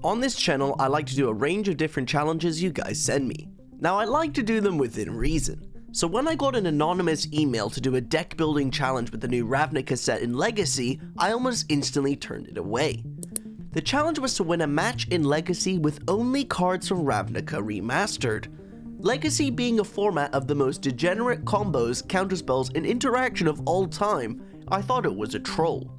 On this channel, I like to do a range of different challenges you guys send me. Now, I like to do them within reason. So when I got an anonymous email to do a deck building challenge with the new Ravnica set in Legacy, I almost instantly turned it away. The challenge was to win a match in Legacy with only cards from Ravnica remastered. Legacy being a format of the most degenerate combos, counterspells, and interaction of all time, I thought it was a troll.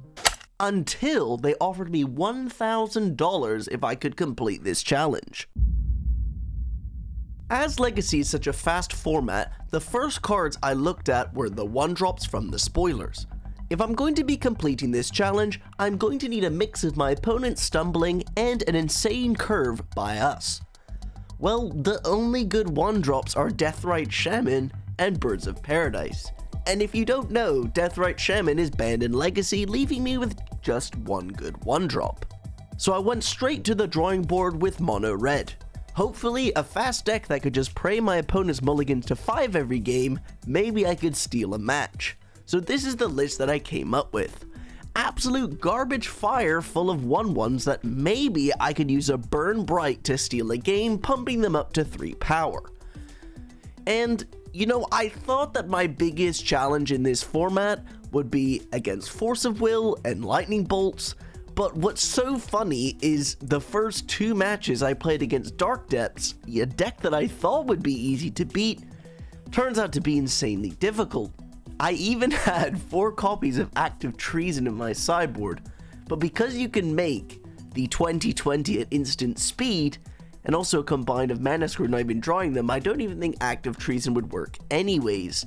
Until they offered me $1,000 if I could complete this challenge. As Legacy is such a fast format, the first cards I looked at were the 1-drops from the spoilers. If I'm going to be completing this challenge, I'm going to need a mix of my opponent stumbling and an insane curve by us. Well, the only good 1-drops are Deathrite Shaman and Birds of Paradise. And if you don't know, Deathrite Shaman is banned in Legacy, leaving me with just one good 1-drop. So I went straight to the drawing board with Mono Red. Hopefully, a fast deck that could just pray my opponent's mulligans to 5 every game, maybe I could steal a match. So this is the list that I came up with. Absolute garbage fire full of 1/1s that maybe I could use a Burn Bright to steal a game, pumping them up to 3 power. And, you know, I thought that my biggest challenge in this format would be against Force of Will and Lightning Bolts, but what's so funny is the first 2 matches I played against Dark Depths, a deck that I thought would be easy to beat, turns out to be insanely difficult. I even had 4 copies of Active Treason in my sideboard, but because you can make the 20/20 at instant speed, and also a combined of Mana Screw and I've been drawing them, I don't even think Active Treason would work anyways.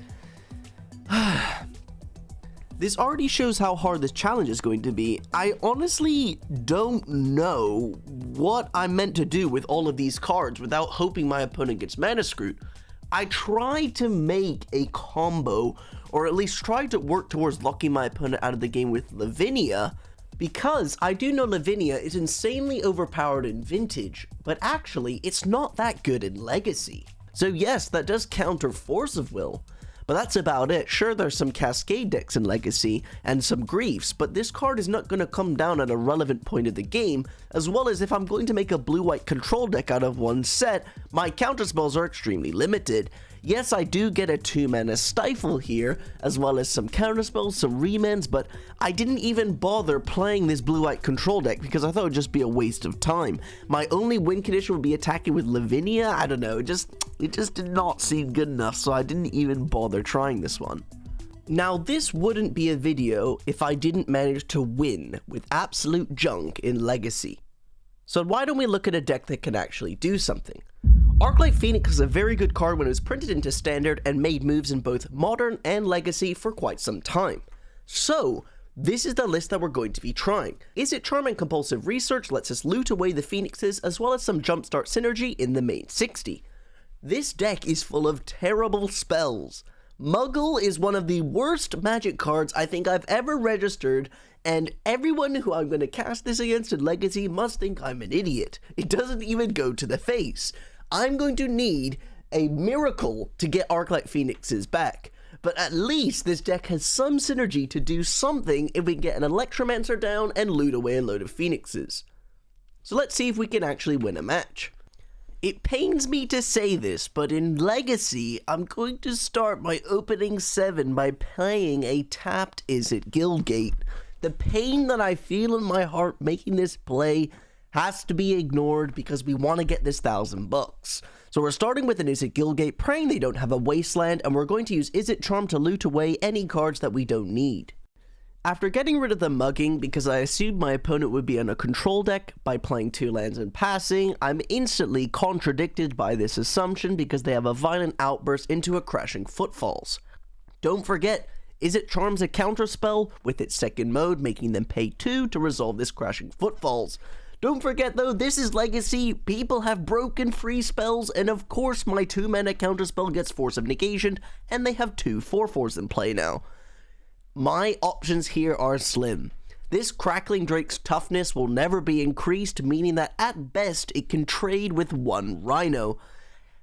This already shows how hard this challenge is going to be. I honestly don't know what I'm meant to do with all of these cards without hoping my opponent gets Mana Screwed. I tried to make a combo, or at least tried to work towards locking my opponent out of the game with Lavinia, because I do know Lavinia is insanely overpowered in Vintage, but actually it's not that good in Legacy. So yes, that does counter Force of Will, but that's about it. Sure, there's some Cascade decks in Legacy and some Griefs, but this card is not going to come down at a relevant point of the game, as well as if I'm going to make a blue-white control deck out of one set, my counterspells are extremely limited. Yes, I do get a 2-mana Stifle here, as well as some counterspells, some remans, but I didn't even bother playing this blue-white control deck because I thought it would just be a waste of time. My only win condition would be attacking with Lavinia. I don't know, it just did not seem good enough, so I didn't even bother trying this one. Now, this wouldn't be a video if I didn't manage to win with absolute junk in Legacy. So why don't we look at a deck that can actually do something? Arclight Phoenix is a very good card when it was printed into Standard and made moves in both Modern and Legacy for quite some time. So, this is the list that we're going to be trying. Izzet Charm and Compulsive Research lets us loot away the Phoenixes, as well as some Jumpstart synergy in the main 60. This deck is full of terrible spells. Muggle is one of the worst Magic cards I think I've ever registered, and everyone who I'm going to cast this against in Legacy must think I'm an idiot. It doesn't even go to the face. I'm going to need a miracle to get Arclight Phoenixes back, but at least this deck has some synergy to do something if we can get an Electromancer down and loot away a load of Phoenixes. So let's see if we can actually win a match. It pains me to say this, but in Legacy, I'm going to start my opening 7 by playing a tapped Izzet Guildgate. The pain that I feel in my heart making this play has to be ignored because we want to get this $1,000. So we're starting with an Izzet Guildgate, praying they don't have a Wasteland, and we're going to use Izzet Charm to loot away any cards that we don't need. After getting rid of the mugging, because I assumed my opponent would be on a control deck by playing 2 lands and passing, I'm instantly contradicted by this assumption because they have a Violent Outburst into a Crashing Footfalls. Don't forget, Izzet Charm's a counterspell with its second mode, making them pay 2 to resolve this Crashing Footfalls. Don't forget though, this is Legacy, people have broken free spells, and of course my 2-mana counterspell gets Force of Negation, and they have 2 4/4s in play now. My options here are slim. This Crackling Drake's toughness will never be increased, meaning that at best it can trade with 1 Rhino.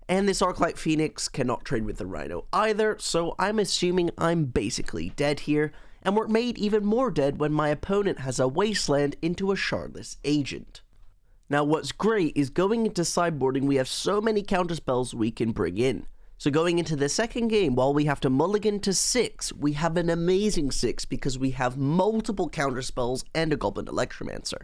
And this Arclight Phoenix cannot trade with the Rhino either, so I'm assuming I'm basically dead here, and we're made even more dead when my opponent has a Wasteland into a Shardless Agent. Now what's great is going into sideboarding we have so many counterspells we can bring in. So going into the second game, while we have to mulligan to 6, we have an amazing 6 because we have multiple counterspells and a Goblin Electromancer.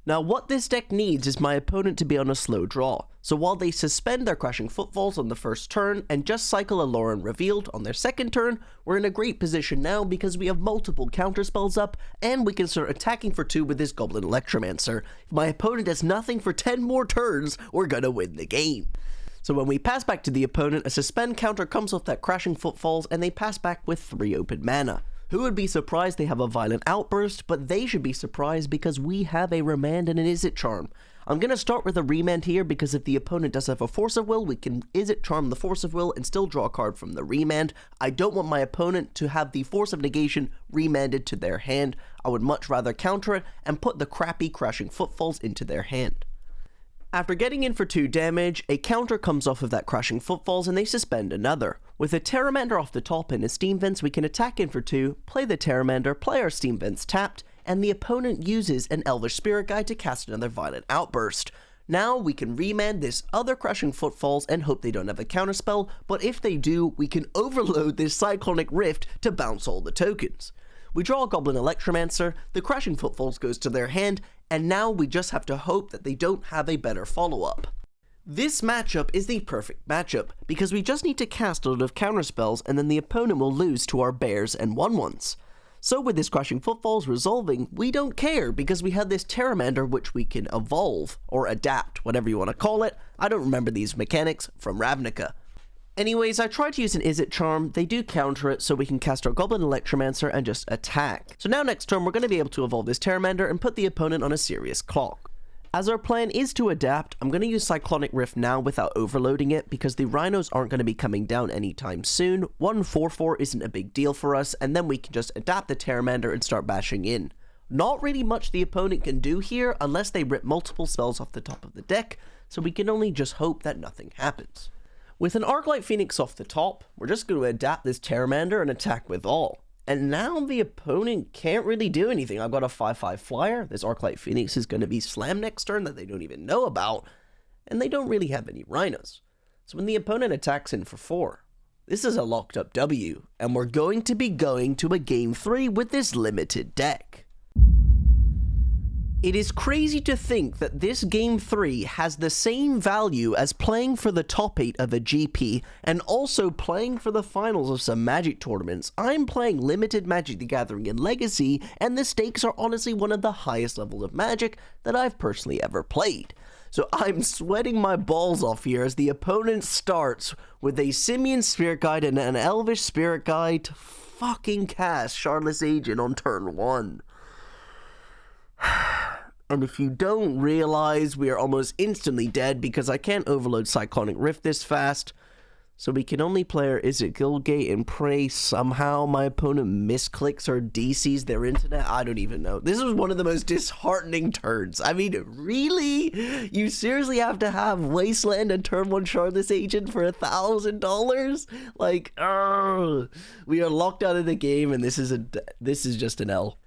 Now what this deck needs is my opponent to be on a slow draw, so while they suspend their Crashing Footfalls on the first turn and just cycle a Lauren Revealed on their second turn, we're in a great position now because we have multiple counterspells up and we can start attacking for 2 with this Goblin Electromancer. If my opponent has nothing for 10 more turns, we're gonna win the game. So when we pass back to the opponent, a suspend counter comes off that Crashing Footfalls and they pass back with 3 open mana. Who would be surprised they have a Violent Outburst, but they should be surprised because we have a Remand and an Izzet Charm. I'm going to start with a Remand here because if the opponent does have a Force of Will, we can Izzet Charm the Force of Will and still draw a card from the Remand. I don't want my opponent to have the Force of Negation remanded to their hand. I would much rather counter it and put the crappy Crashing Footfalls into their hand. After getting in for 2 damage, a counter comes off of that Crashing Footfalls and they suspend another. With a Pteramander off the top and a Steam Vents, we can attack in for 2, play the Pteramander, play our Steam Vents tapped, and the opponent uses an Elvish Spirit Guide to cast another Violent Outburst. Now we can remand this other Crashing Footfalls and hope they don't have a counterspell, but if they do, we can overload this Cyclonic Rift to bounce all the tokens. We draw a Goblin Electromancer, the Crashing Footfalls goes to their hand, and now we just have to hope that they don't have a better follow-up. This matchup is the perfect matchup, because we just need to cast a lot of counterspells and then the opponent will lose to our bears and 1/1s. So with this Crashing Footfalls resolving, we don't care because we have this Pteramander which we can evolve, or adapt, whatever you want to call it. I don't remember these mechanics from Ravnica. Anyways, I tried to use an Izzet Charm, they do counter it, so we can cast our Goblin Electromancer and just attack. So now next turn, we're going to be able to evolve this Pteramander and put the opponent on a serious clock. As our plan is to adapt, I'm going to use Cyclonic Rift now without overloading it, because the Rhinos aren't going to be coming down anytime soon. 1/4/4 isn't a big deal for us, and then we can just adapt the Pteramander and start bashing in. Not really much the opponent can do here, unless they rip multiple spells off the top of the deck, so we can only just hope that nothing happens. With an Arclight Phoenix off the top, we're just going to adapt this Pteramander and attack with all. And now the opponent can't really do anything. I've got a 5/5 flyer. This Arclight Phoenix is going to be slammed next turn that they don't even know about. And they don't really have any Rhinos. So when the opponent attacks in for 4, this is a locked up W. And we're going to be going to a game 3 with this limited deck. It is crazy to think that this Game 3 has the same value as playing for the top 8 of a GP and also playing for the finals of some Magic tournaments. I'm playing limited Magic the Gathering in Legacy, and the stakes are honestly one of the highest levels of Magic that I've personally ever played. So I'm sweating my balls off here as the opponent starts with a Simian Spirit Guide and an Elvish Spirit Guide to fucking cast Shardless Agent on turn 1. And if you don't realize, we are almost instantly dead because I can't overload Cyclonic Rift this fast. So we can only play our Izzet Guildgate and pray somehow my opponent misclicks or DCs their internet. I don't even know. This was one of the most disheartening turns. I mean, really? You seriously have to have Wasteland and turn 1 Shardless Agent for $1,000? Like, we are locked out of the game and this is just an L.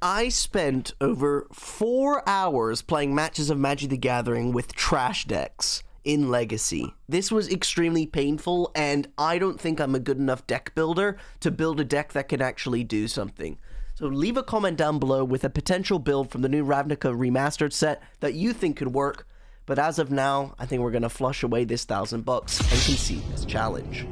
I spent over 4 hours playing matches of Magic the Gathering with trash decks in Legacy. This was extremely painful, and I don't think I'm a good enough deck builder to build a deck that can actually do something. So leave a comment down below with a potential build from the new Ravnica remastered set that you think could work. But as of now, I think we're going to flush away this $1,000 and concede this challenge.